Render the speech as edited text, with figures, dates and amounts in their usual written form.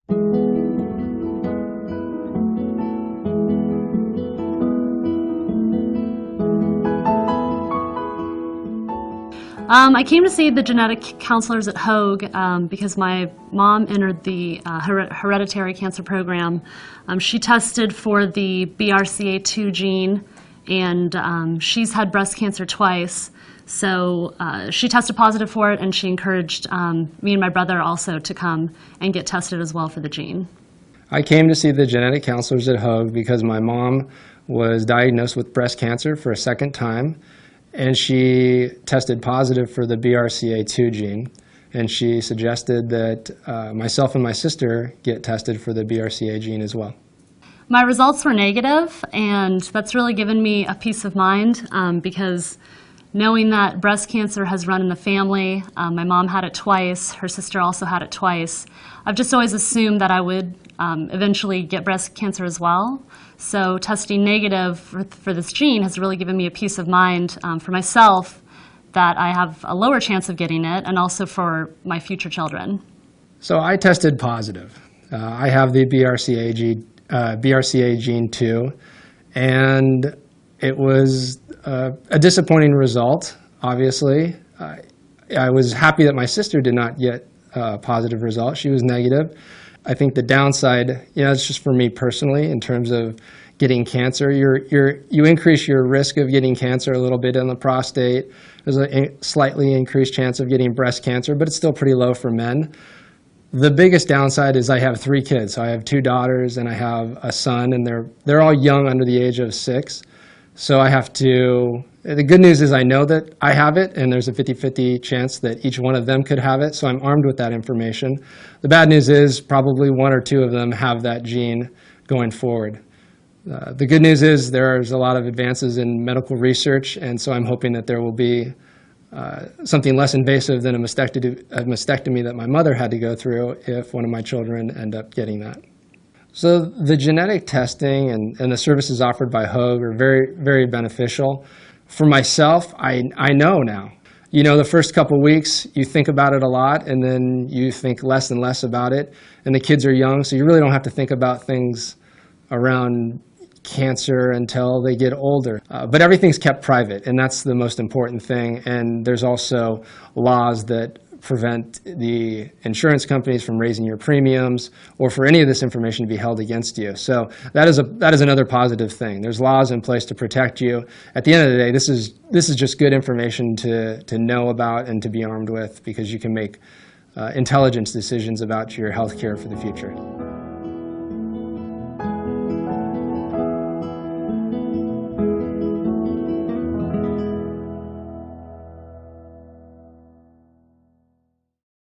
I came to see the genetic counselors at Hoag because my mom entered the Hereditary Cancer Program. She tested for the BRCA2 gene, and she's had breast cancer twice. So she tested positive for it, and she encouraged me and my brother also to come and get tested as well for the gene. I came to see the genetic counselors at Hoag because my mom was diagnosed with breast cancer for a second time, and she tested positive for the BRCA2 gene. And she suggested that myself and my sister get tested for the BRCA gene as well. My results were negative, and that's really given me a peace of mind because knowing that breast cancer has run in the family, my mom had it twice, her sister also had it twice, I've just always assumed that I would eventually get breast cancer as well. So testing negative for this gene has really given me a peace of mind for myself that I have a lower chance of getting it, and also for my future children. So I tested positive. I have the BRCA gene too, and it was a disappointing result, obviously. I was happy that my sister did not get a positive result. She was negative. I think the downside, it's just for me personally in terms of getting cancer. You increase your risk of getting cancer a little bit in the prostate. There's a slightly increased chance of getting breast cancer, but it's still pretty low for men. The biggest downside is I have 3 kids. So I have 2 daughters and I have a son, and they're all young, under the age of 6. So I have to. The good news is I know that I have it, and there's a 50-50 chance that each one of them could have it, so I'm armed with that information. The bad news is probably 1 or 2 of them have that gene going forward. The good news is there's a lot of advances in medical research, and so I'm hoping that there will be something less invasive than a mastectomy that my mother had to go through if one of my children end up getting that. So the genetic testing and the services offered by Hoag are very, very beneficial. For myself, I know now. The first couple weeks, you think about it a lot, and then you think less and less about it. And the kids are young, so you really don't have to think about things around cancer until they get older. But everything's kept private, and that's the most important thing. And there's also laws that prevent the insurance companies from raising your premiums or for any of this information to be held against you. So that is another positive thing. There's laws in place to protect you. At the end of the day, this is just good information to know about and to be armed with, because you can make intelligent decisions about your health care for the future.